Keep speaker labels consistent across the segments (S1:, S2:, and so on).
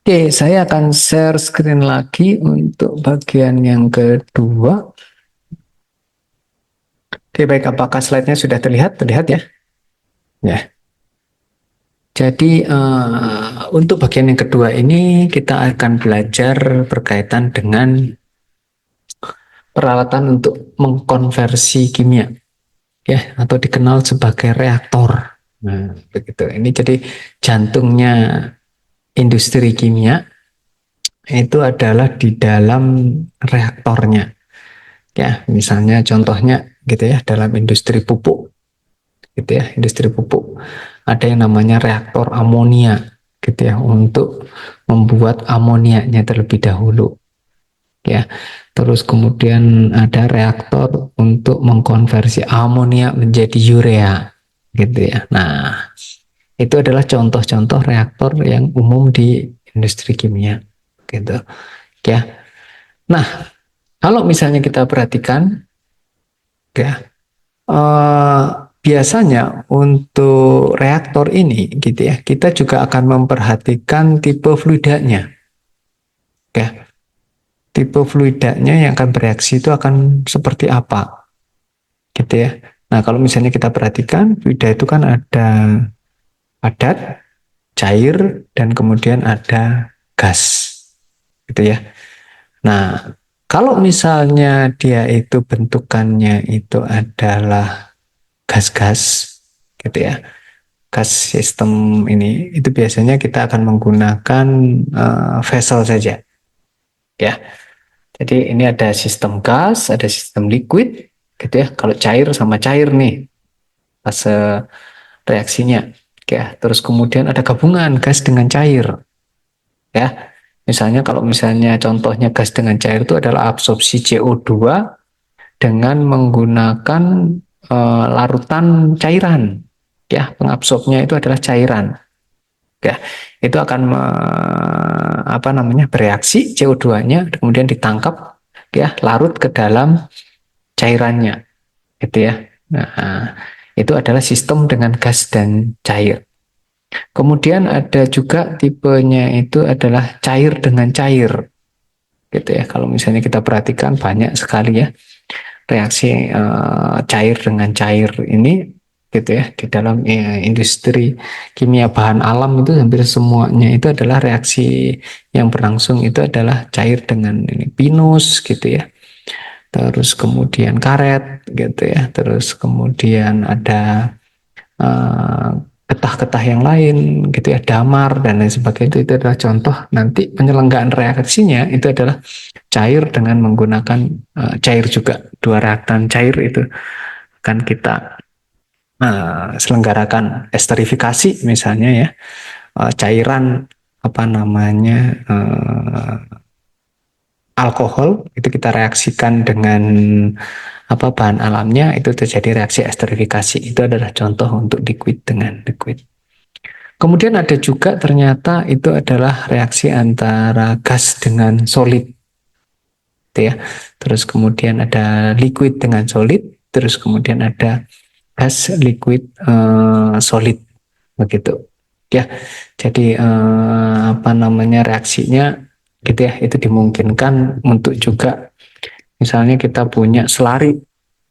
S1: Oke, saya akan share screen lagi untuk bagian yang kedua. Oke, baik. Apakah slide-nya sudah terlihat? Terlihat ya? Ya. Jadi, untuk bagian yang kedua ini kita akan belajar berkaitan dengan peralatan untuk mengkonversi kimia, ya, atau dikenal sebagai reaktor. Nah, begitu. Ini jadi jantungnya industri kimia itu adalah di dalam reaktornya. Ya, misalnya contohnya gitu ya, dalam industri pupuk gitu ya, industri pupuk ada yang namanya reaktor amonia gitu ya, untuk membuat amoniaknya terlebih dahulu ya. Terus kemudian ada reaktor untuk mengkonversi amonia menjadi urea gitu ya. Nah, itu adalah contoh-contoh reaktor yang umum di industri kimia gitu ya. Nah, kalau misalnya kita perhatikan ya, eh, biasanya untuk reaktor ini gitu ya, kita juga akan memperhatikan tipe fluidanya. Ya, tipe fluidanya yang akan bereaksi itu akan seperti apa gitu ya. Nah, kalau misalnya kita perhatikan fluida itu kan ada padat, cair, dan kemudian ada gas gitu ya. Nah, kalau misalnya dia itu bentukannya itu adalah gas-gas gitu ya, gas sistem ini itu biasanya kita akan menggunakan vessel saja ya. Jadi ini ada sistem gas, ada sistem liquid gitu ya. Kalau cair sama cair nih fase reaksinya ya. Terus kemudian ada gabungan gas dengan cair ya. Misalnya kalau misalnya contohnya gas dengan cair itu adalah absorpsi CO2 dengan menggunakan larutan cairan ya. Pengabsorbnya itu adalah cairan ya. Itu akan apa namanya, bereaksi, CO2-nya kemudian ditangkap ya, larut ke dalam cairannya gitu ya. Nah, itu adalah sistem dengan gas dan cair. Kemudian ada juga tipenya itu adalah cair dengan cair gitu ya. Kalau misalnya kita perhatikan banyak sekali ya reaksi cair dengan cair ini gitu ya, di dalam industri kimia bahan alam itu hampir semuanya itu adalah reaksi yang berlangsung itu adalah cair dengan ini, pinus gitu ya, terus kemudian karet gitu ya, terus kemudian ada eh, getah-getah yang lain gitu ya, damar dan lain sebagainya. Itu adalah contoh nanti penyelenggaraan reaksinya itu adalah cair dengan menggunakan cair juga, dua reaktan cair itu kan kita selenggarakan esterifikasi misalnya ya, cairan apa namanya, alkohol itu kita reaksikan dengan apa bahan alamnya, itu terjadi reaksi esterifikasi. Itu adalah contoh untuk liquid dengan liquid. Kemudian ada juga ternyata itu adalah reaksi antara gas dengan solid gitu ya. Terus kemudian ada liquid dengan solid, terus kemudian ada gas, liquid, solid begitu. Ya. Jadi apa namanya, reaksinya gitu ya, itu dimungkinkan untuk juga misalnya kita punya selari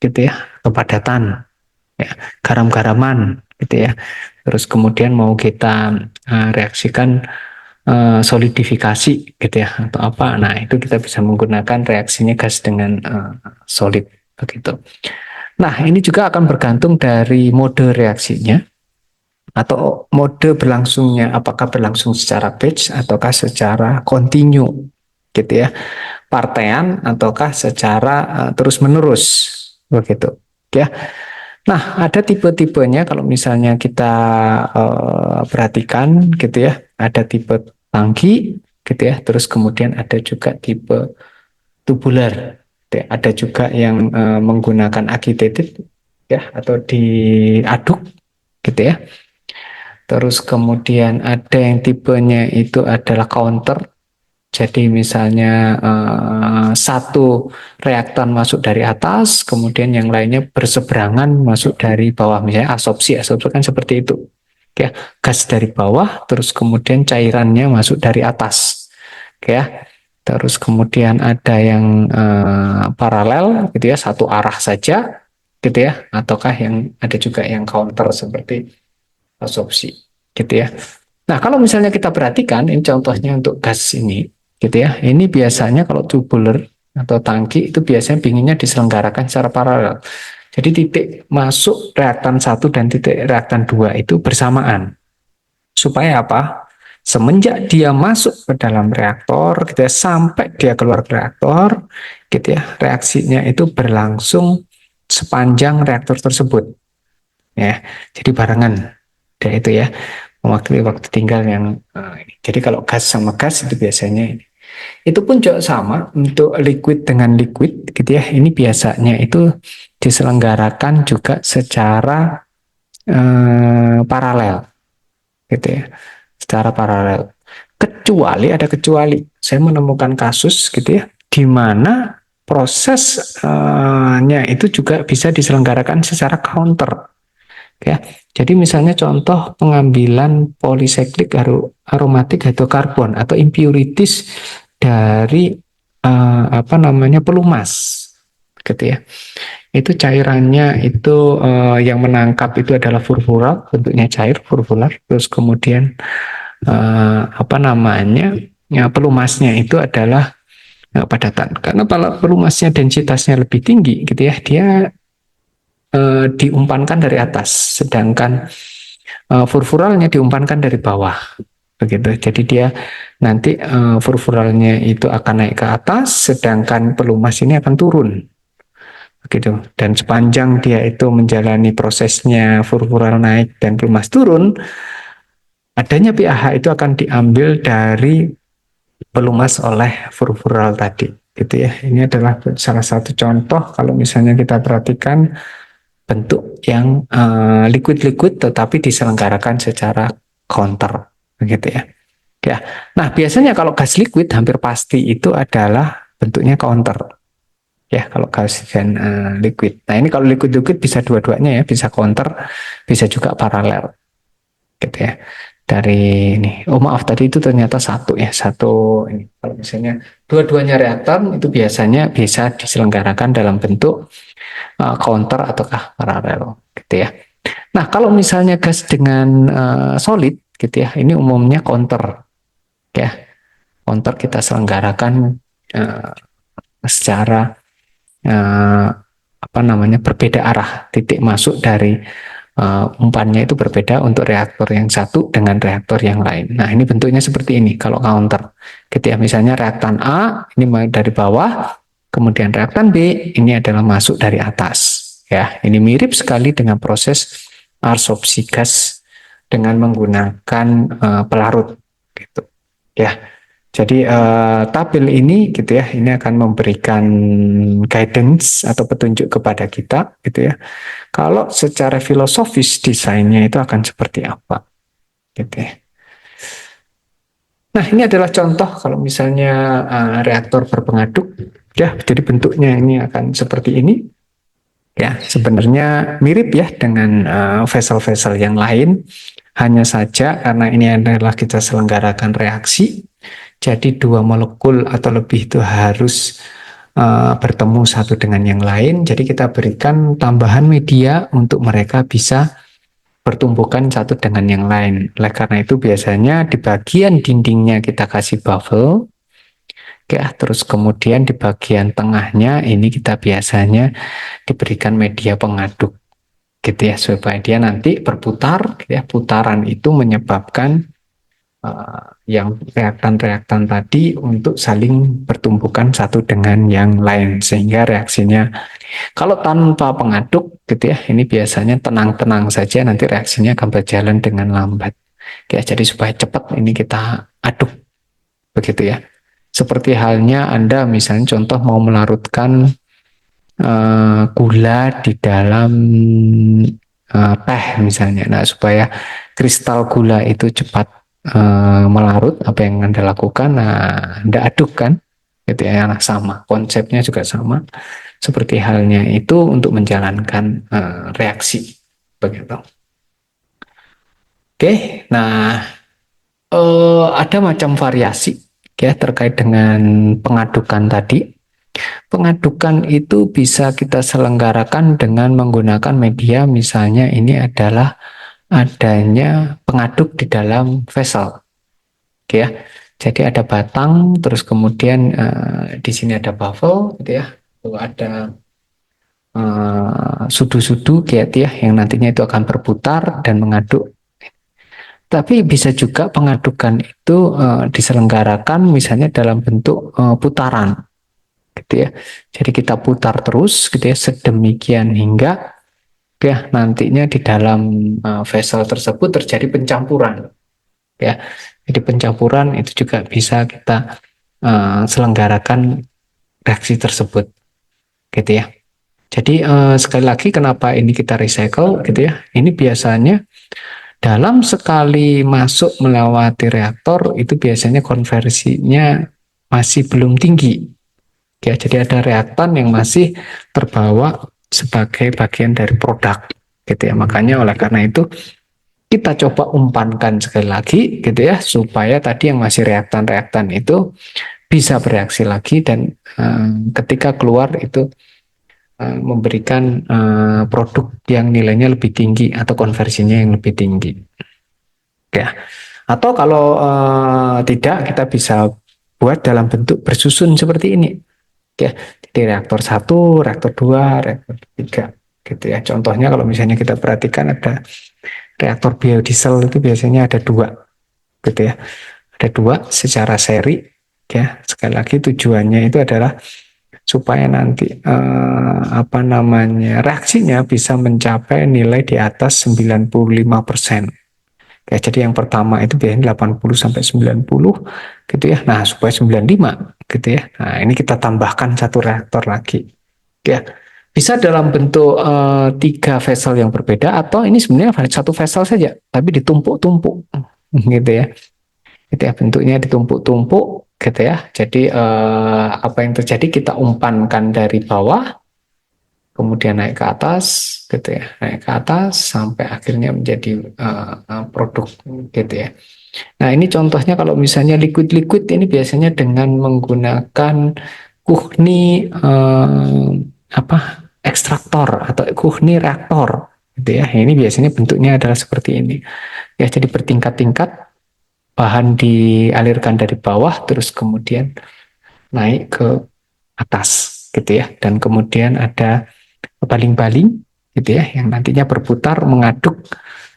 S1: gitu ya, kepadatan ya, garam-garaman gitu ya. Terus kemudian mau kita reaksikan solidifikasi gitu ya atau apa. Nah, itu kita bisa menggunakan reaksinya gas dengan solid begitu. Nah, ini juga akan bergantung dari mode reaksinya atau mode berlangsungnya, apakah berlangsung secara batch ataukah secara kontinu gitu ya, partaian ataukah secara terus-menerus begitu ya. Nah, ada tipe-tipenya kalau misalnya kita perhatikan gitu ya. Ada tipe tangki gitu ya. Terus kemudian ada juga tipe tubular. Gitu ya. Ada juga yang menggunakan agitated ya, atau diaduk gitu ya. Terus kemudian ada yang tipenya itu adalah counter. Jadi misalnya satu reaktan masuk dari atas, kemudian yang lainnya berseberangan masuk dari bawah. Misalnya asopsi, asopsi kan seperti itu. Ya, gas dari bawah, terus kemudian cairannya masuk dari atas. Ya, terus kemudian ada yang paralel, gitu ya, satu arah saja, gitu ya, ataukah yang ada juga yang counter seperti absorpsi, gitu ya. Nah, kalau misalnya kita perhatikan, ini contohnya untuk gas ini, gitu ya. Ini biasanya kalau tubular atau tangki itu biasanya pinginnya diselenggarakan secara paralel. Jadi titik masuk reaktan 1 dan titik reaktan 2 itu bersamaan. Supaya apa? Semenjak dia masuk ke dalam reaktor, gitu ya, sampai dia keluar reaktor, gitu ya, reaksinya itu berlangsung sepanjang reaktor tersebut. Ya, jadi barengan. Dan itu ya, waktu tinggal yang ini. Jadi kalau gas sama gas itu biasanya ini. Itu pun juga sama untuk liquid dengan liquid, gitu ya. Ini biasanya itu diselenggarakan juga secara paralel, gitu ya, secara paralel. Kecuali ada kecuali, saya menemukan kasus gitu ya, di mana prosesnya itu juga bisa diselenggarakan secara counter. Ya, jadi misalnya contoh pengambilan polisiklik aromatik hidrokarbon atau impurities dari apa namanya pelumas, gitu ya. Itu cairannya itu yang menangkap itu adalah furfural, bentuknya cair furfural. Terus kemudian apa namanya ya, pelumasnya itu adalah padatan. Karena kalau pelumasnya densitasnya lebih tinggi, gitu ya, dia diumpankan dari atas, sedangkan furfuralnya diumpankan dari bawah, begitu. Jadi dia nanti furfuralnya itu akan naik ke atas, sedangkan pelumas ini akan turun, begitu. Dan sepanjang dia itu menjalani prosesnya furfural naik dan pelumas turun, adanya pH itu akan diambil dari pelumas oleh furfural tadi, gitu ya. Ini adalah salah satu contoh kalau misalnya kita perhatikan bentuk yang liquid-liquid tetapi diselenggarakan secara counter, begitu ya. Ya. Nah, biasanya kalau gas liquid hampir pasti itu adalah bentuknya counter. Ya, kalau gas dan liquid. Nah, ini kalau liquid-liquid bisa dua-duanya ya, bisa counter, bisa juga paralel, gitu ya. Dari ini, oh maaf tadi itu ternyata satu ya, satu ini. Kalau misalnya dua-duanya reaktor itu biasanya bisa diselenggarakan dalam bentuk counter ataukah paralel, gitu ya. Nah, kalau misalnya gas dengan solid, gitu ya, ini umumnya counter, ya. Counter kita selenggarakan uh, secara apa namanya berbeda arah, titik masuk dari umpannya itu berbeda untuk reaktor yang satu dengan reaktor yang lain. Nah, ini bentuknya seperti ini kalau counter. Gitu ya, misalnya reaktan A ini dari bawah, kemudian reaktan B ini adalah masuk dari atas. Ya, ini mirip sekali dengan proses adsorpsi gas dengan menggunakan pelarut, gitu. Ya, jadi tabel ini gitu ya, ini akan memberikan guidance atau petunjuk kepada kita gitu ya. Kalau secara filosofis desainnya itu akan seperti apa gitu ya. Nah, ini adalah contoh kalau misalnya reaktor berpengaduk ya, jadi bentuknya ini akan seperti ini. Ya, sebenarnya mirip ya dengan vessel-vessel yang lain, hanya saja karena ini adalah kita selenggarakan reaksi, jadi dua molekul atau lebih itu harus bertemu satu dengan yang lain. Jadi kita berikan tambahan media untuk mereka bisa pertumbukan satu dengan yang lain. Oleh karena itu biasanya di bagian dindingnya kita kasih bubble, ya, terus kemudian di bagian tengahnya ini kita biasanya diberikan media pengaduk, gitu ya, supaya dia nanti berputar, gitu ya. Putaran itu menyebabkan yang reaktan-reaktan tadi untuk saling bertumbukan satu dengan yang lain sehingga reaksinya kalau tanpa pengaduk gitu ya ini biasanya tenang-tenang saja nanti reaksinya akan berjalan dengan lambat ya, jadi supaya cepat ini kita aduk, begitu ya. Seperti halnya Anda misalnya contoh mau melarutkan gula di dalam teh misalnya. Nah, supaya kristal gula itu cepat melarut, apa yang Anda lakukan? Nah, Anda aduk kan? Gitu ya, nah, sama. Konsepnya juga sama. Seperti halnya itu untuk menjalankan reaksi. Begitu. Oke, nah ada macam variasi ya terkait dengan pengadukan tadi. Pengadukan itu bisa kita selenggarakan dengan menggunakan media, misalnya ini adalah adanya pengaduk di dalam vessel, ya. Jadi ada batang, terus kemudian di sini ada baffle, gitu ya. Lalu ada sudu-sudu, gitu ya, yang nantinya itu akan berputar dan mengaduk. Tapi bisa juga pengadukan itu diselenggarakan misalnya dalam bentuk putaran, gitu ya. Jadi kita putar terus, gitu ya, sedemikian hingga ya nantinya di dalam vessel tersebut terjadi pencampuran, ya. Jadi pencampuran itu juga bisa kita selenggarakan reaksi tersebut, gitu ya. Jadi sekali lagi kenapa ini kita recycle, gitu ya. Ini biasanya dalam sekali masuk melewati reaktor itu biasanya konversinya masih belum tinggi. Ya, jadi ada reaktan yang masih terbawa sebagai bagian dari produk, gitu ya. Makanya oleh karena itu kita coba umpankan sekali lagi, gitu ya, supaya tadi yang masih reaktan-reaktan itu bisa bereaksi lagi dan ketika keluar itu memberikan produk yang nilainya lebih tinggi atau konversinya yang lebih tinggi. Ya. Atau kalau tidak, kita bisa buat dalam bentuk bersusun seperti ini. Ya, jadi reaktor 1, reaktor 2, reaktor 3, gitu ya. Contohnya kalau misalnya kita perhatikan ada reaktor biodiesel itu biasanya ada dua, gitu ya. Ada dua secara seri, ya. Sekali lagi tujuannya itu adalah supaya nanti apa namanya reaksinya bisa mencapai nilai di atas 95%. Ya, jadi yang pertama itu biasanya 80 sampai 90, gitu ya. Nah, supaya 95, gitu ya. Nah, ini kita tambahkan satu reaktor lagi. Ya. Bisa dalam bentuk tiga vessel yang berbeda atau ini sebenarnya satu vessel saja tapi ditumpuk-tumpuk, gitu ya. Gitu ya, bentuknya ditumpuk-tumpuk, gitu ya. Jadi apa yang terjadi, kita umpankan dari bawah kemudian naik ke atas, gitu ya, naik ke atas sampai akhirnya menjadi produk, gitu ya. Nah, ini contohnya kalau misalnya liquid-liquid ini biasanya dengan menggunakan Kuhni apa ekstraktor atau Kuhni reaktor, gitu ya. Ini biasanya bentuknya adalah seperti ini. Ya, jadi bertingkat-tingkat, bahan dialirkan dari bawah terus kemudian naik ke atas, gitu ya. Dan kemudian ada baling-baling, gitu ya, yang nantinya berputar mengaduk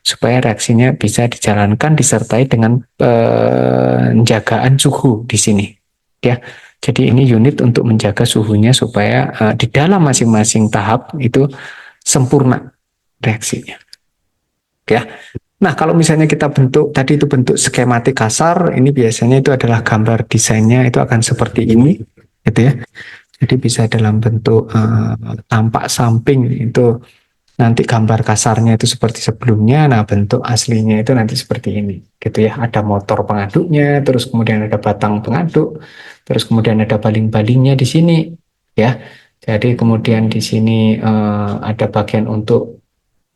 S1: supaya reaksinya bisa dijalankan disertai dengan penjagaan suhu di sini, ya. Jadi ini unit untuk menjaga suhunya supaya di dalam masing-masing tahap itu sempurna reaksinya, ya. Nah, kalau misalnya kita bentuk tadi itu bentuk skematik kasar, ini biasanya itu adalah gambar desainnya itu akan seperti ini, gitu ya. Jadi bisa dalam bentuk tampak samping itu nanti gambar kasarnya itu seperti sebelumnya, nah bentuk aslinya itu nanti seperti ini, gitu ya. Ada motor pengaduknya, terus kemudian ada batang pengaduk, terus kemudian ada baling-balingnya di sini, ya. Jadi kemudian di sini ada bagian untuk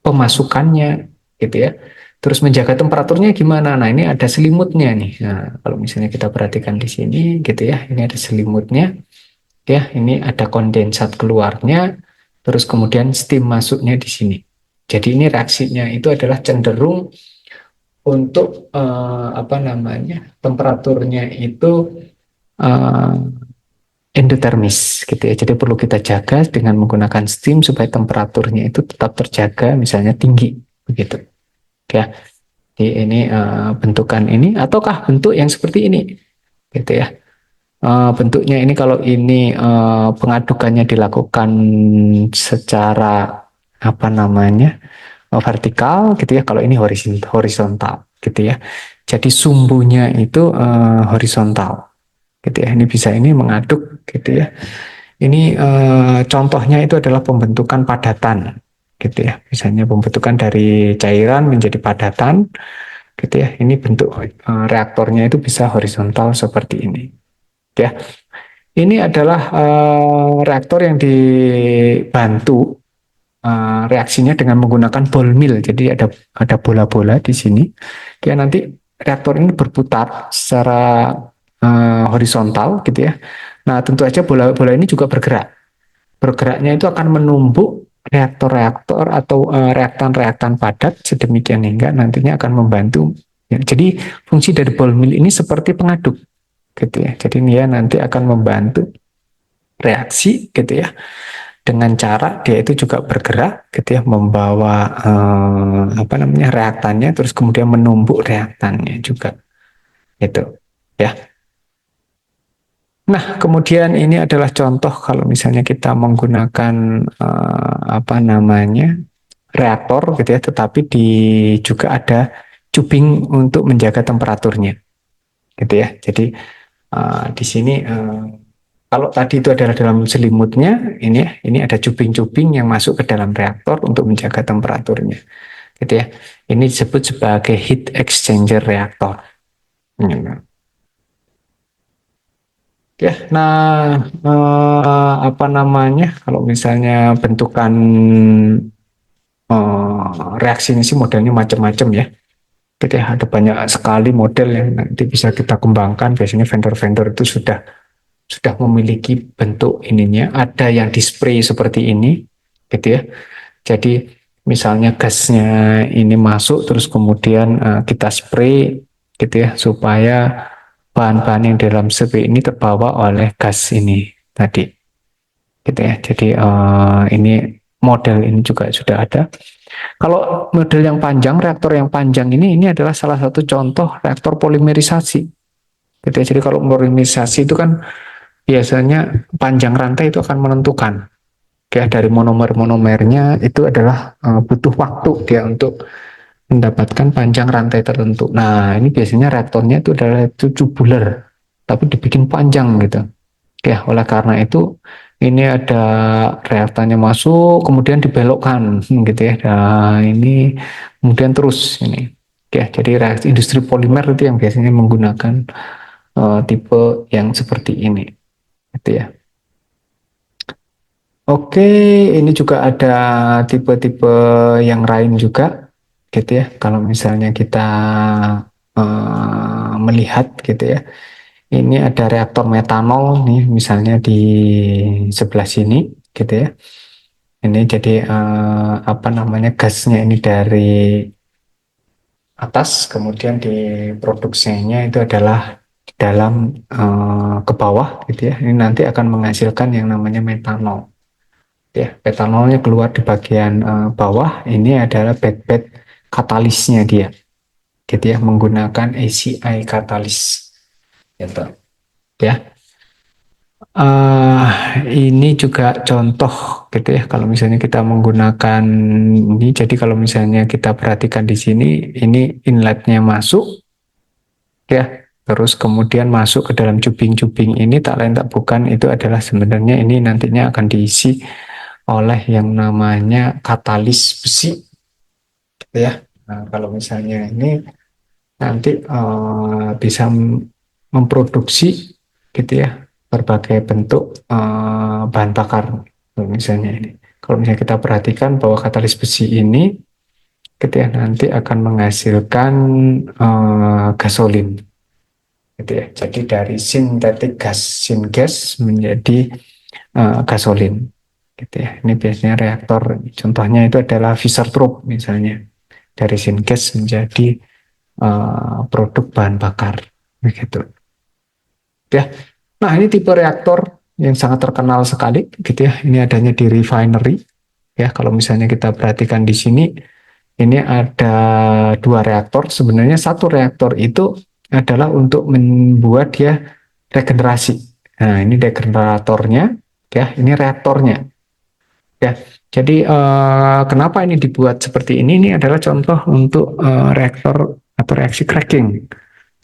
S1: pemasukannya, gitu ya. Terus menjaga temperaturnya gimana? Nah, ini ada selimutnya nih. Nah, kalau misalnya kita perhatikan di sini, gitu ya, ini ada selimutnya, ya. Ini ada kondensat keluarnya, terus kemudian steam masuknya di sini. Jadi ini reaksinya itu adalah cenderung untuk apa namanya temperaturnya itu eh, endotermis, gitu ya. Jadi perlu kita jaga dengan menggunakan steam supaya temperaturnya itu tetap terjaga, misalnya tinggi, begitu. Ya, jadi ini bentukan ini, ataukah bentuk yang seperti ini, gitu ya. Bentuknya ini kalau ini pengadukannya dilakukan secara apa namanya vertikal, gitu ya. Kalau ini horizontal, gitu ya. Jadi sumbunya itu horizontal, gitu ya. Ini bisa ini mengaduk, gitu ya. Ini contohnya itu adalah pembentukan padatan, gitu ya. Misalnya pembentukan dari cairan menjadi padatan, gitu ya. Ini bentuk reaktornya itu bisa horizontal seperti ini, ya. Ini adalah reaktor yang dibantu reaksinya dengan menggunakan ball mill. Jadi ada bola-bola di sini. Ya, nanti reaktor ini berputar secara horizontal gitu ya. Nah, tentu aja bola-bola ini juga bergerak. Bergeraknya itu akan menumbuk reaktor-reaktor atau reaktan-reaktan padat sedemikian hingga nantinya akan membantu. Ya, jadi fungsi dari ball mill ini seperti pengaduk gitu ya. Jadi dia nanti akan membantu reaksi gitu ya, dengan cara dia itu juga bergerak gitu ya, membawa apa namanya reaktannya, terus kemudian menumbuk reaktannya juga gitu ya. Nah, kemudian ini adalah contoh kalau misalnya kita menggunakan apa namanya reaktor gitu ya, tetapi juga ada cubing untuk menjaga temperaturnya gitu ya. Jadi di sini kalau tadi itu adalah dalam selimutnya, ini ada cubing-cubing yang masuk ke dalam reaktor untuk menjaga temperaturnya, gitu ya. Ini disebut sebagai heat exchanger reaktor. Ya, nah apa namanya? Kalau misalnya bentukan reaksinya sih modelnya macam-macam ya. Jadi ada banyak sekali model yang nanti bisa kita kembangkan. Biasanya vendor-vendor itu sudah memiliki bentuk ininya. Ada yang display seperti ini, gitu ya. Jadi misalnya gasnya ini masuk, terus kemudian kita spray, gitu ya, supaya bahan-bahan yang dalam spray ini terbawa oleh gas ini tadi, gitu ya. Jadi ini model ini juga sudah ada. Kalau model yang panjang, reaktor yang panjang ini adalah salah satu contoh reaktor polimerisasi. Gitu ya. Jadi kalau polimerisasi itu kan biasanya panjang rantai itu akan menentukan. Ya, dari monomer-monomernya itu adalah butuh waktu dia untuk mendapatkan panjang rantai tertentu. Nah, ini biasanya reaktornya itu adalah tubular, tapi dibikin panjang gitu. Ya, oleh karena itu ini ada reaktornya masuk, kemudian dibelokkan gitu ya. Nah, ini kemudian terus ini. Ya, jadi reaksi industri polimer itu yang biasanya menggunakan tipe yang seperti ini, gitu ya. Oke, ini juga ada tipe-tipe yang lain juga, gitu ya. Kalau misalnya kita melihat, gitu ya, ini ada reaktor metanol nih, misalnya di sebelah sini, gitu ya. Ini jadi apa namanya gasnya ini dari atas, kemudian diproduksinya itu adalah di dalam ke bawah, gitu ya. Ini nanti akan menghasilkan yang namanya metanol. Ya, etanolnya keluar di bagian bawah. Ini adalah bed katalisnya dia, gitu ya, menggunakan ACI katalis, gitu ya. Ini juga contoh, gitu ya, kalau misalnya kita menggunakan ini. Jadi kalau misalnya kita perhatikan di sini, ini inletnya masuk, ya, terus kemudian masuk ke dalam cubing-cubing ini, tak lain tak bukan itu adalah sebenarnya ini nantinya akan diisi oleh yang namanya katalis besi, gitu ya. Nah, kalau misalnya ini nanti bisa memproduksi, gitu ya, berbagai bentuk bahan bakar. Misalnya ini, kalau misalnya kita perhatikan bahwa katalis besi ini, gitu ya, nanti akan menghasilkan gasolin, gitu ya. Jadi dari sintetik gas, syngas menjadi gasolin, gitu ya. Ini biasanya reaktor, contohnya itu adalah Fischer-Tropsch misalnya, dari syngas menjadi produk bahan bakar, begitu ya. Nah, ini tipe reaktor yang sangat terkenal sekali, gitu ya. Ini adanya di refinery ya. Kalau misalnya kita perhatikan di sini, ini ada dua reaktor. Sebenarnya satu reaktor itu adalah untuk membuat dia regenerasi. Nah, ini regeneratornya ya, ini reaktornya ya. Jadi kenapa ini dibuat seperti ini? Ini adalah contoh untuk reaktor atau reaksi cracking.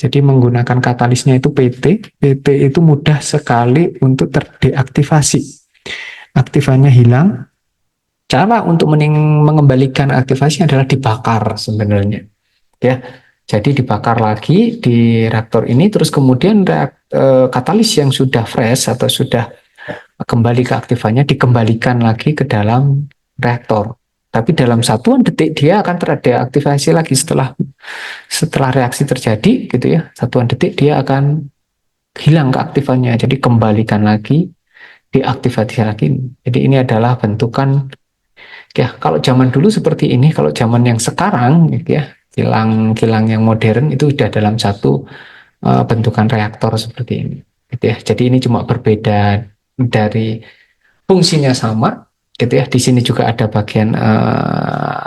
S1: Jadi menggunakan katalisnya itu PT. PT itu mudah sekali untuk terdeaktivasi. Aktifannya hilang. Cara untuk mengembalikan aktivasinya adalah dibakar sebenarnya. Ya, jadi dibakar lagi di reaktor ini, terus kemudian katalis yang sudah fresh atau sudah kembali ke aktifannya dikembalikan lagi ke dalam reaktor. Tapi dalam satuan detik dia akan terdeaktivasi lagi setelah setelah reaksi terjadi gitu ya. Satuan detik dia akan hilang keaktifannya. Jadi kembalikan lagi, diaktifasi lagi. Jadi ini adalah bentukan ya kalau zaman dulu seperti ini, kalau zaman yang sekarang gitu ya, kilang-kilang yang modern itu sudah dalam satu bentukan reaktor seperti ini. Gitu ya. Jadi ini cuma berbeda dari fungsinya sama gitu ya. Di sini juga ada bagian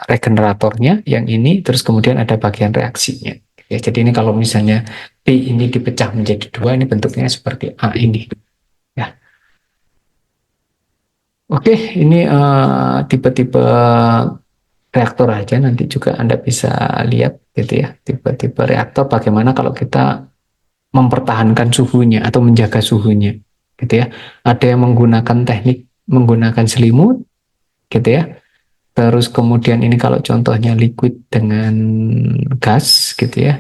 S1: regeneratornya yang ini, terus kemudian ada bagian reaksinya. Ya, jadi ini kalau misalnya P ini dipecah menjadi dua, ini bentuknya seperti A ini. Ya, oke, ini tipe-tipe reaktor aja. Nanti juga Anda bisa lihat gitu ya, tipe-tipe reaktor. Bagaimana kalau kita mempertahankan suhunya atau menjaga suhunya, gitu ya. Ada yang menggunakan teknik menggunakan selimut, gitu ya. Terus kemudian ini kalau contohnya liquid dengan gas gitu ya.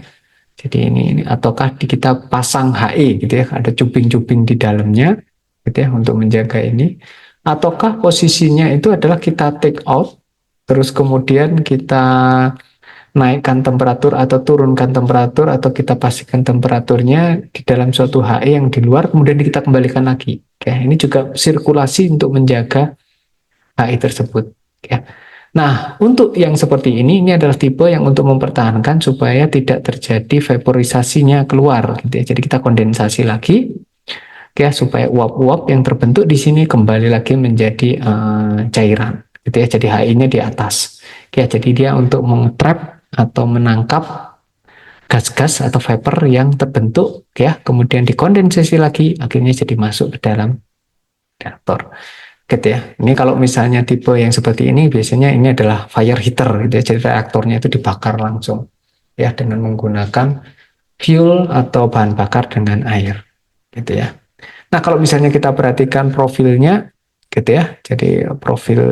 S1: Jadi ini ataukah kita pasang HE gitu ya, ada cuping-cuping di dalamnya gitu ya untuk menjaga ini. Ataukah posisinya itu adalah kita take out terus kemudian kita naikkan temperatur atau turunkan temperatur atau kita pastikan temperaturnya di dalam suatu HE yang di luar kemudian kita kembalikan lagi. Oke, ini juga sirkulasi untuk menjaga HI tersebut. Ya. Nah, untuk yang seperti ini adalah tipe yang untuk mempertahankan supaya tidak terjadi vaporisasinya keluar. Gitu ya. Jadi kita kondensasi lagi, ya, supaya uap-uap yang terbentuk di sini kembali lagi menjadi cairan. Gitu ya. Jadi HI-nya di atas. Ya, jadi dia untuk mengetrap atau menangkap gas-gas atau vapor yang terbentuk, ya, kemudian dikondensasi lagi, akhirnya jadi masuk ke dalam reaktor. Gitu ya. Ini kalau misalnya tipe yang seperti ini biasanya ini adalah fire heater gitu ya. Jadi reaktornya itu dibakar langsung ya dengan menggunakan fuel atau bahan bakar dengan air gitu ya. Nah, kalau misalnya kita perhatikan profilnya gitu ya. Jadi profil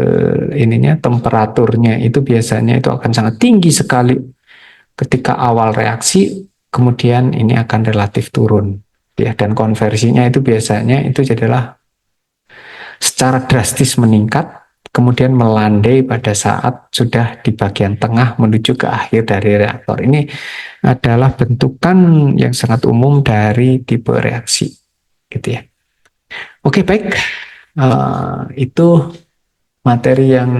S1: ininya temperaturnya itu biasanya itu akan sangat tinggi sekali ketika awal reaksi, kemudian ini akan relatif turun ya dan konversinya itu biasanya itu adalah secara drastis meningkat, kemudian melandai pada saat sudah di bagian tengah menuju ke akhir dari reaktor. Ini adalah bentukan yang sangat umum dari tipe reaksi, gitu ya. Oke, baik. Itu materi yang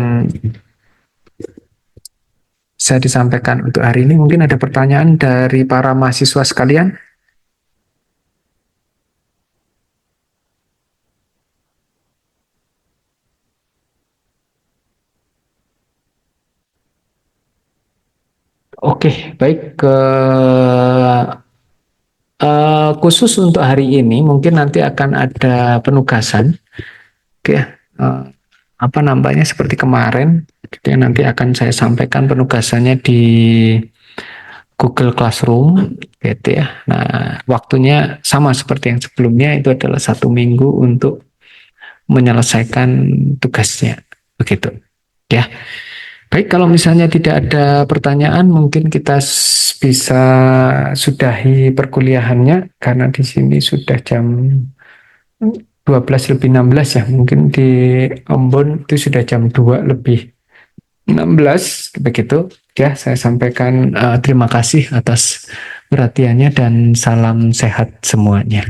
S1: saya disampaikan untuk hari ini. Mungkin ada pertanyaan dari para mahasiswa sekalian. Oke, baik. Khusus untuk hari ini mungkin nanti akan ada penugasan, oke ya, apa namanya seperti kemarin, gitu ya, nanti akan saya sampaikan penugasannya di Google Classroom, gitu ya. Nah, waktunya sama seperti yang sebelumnya, itu adalah 1 minggu untuk menyelesaikan tugasnya, begitu, ya. Baik, kalau misalnya tidak ada pertanyaan, mungkin kita bisa sudahi perkuliahannya karena di sini sudah jam 12 lebih 16 ya. Mungkin di Ambon itu sudah jam 2 lebih 16 begitu. Ya, saya sampaikan terima kasih atas perhatiannya dan salam sehat semuanya.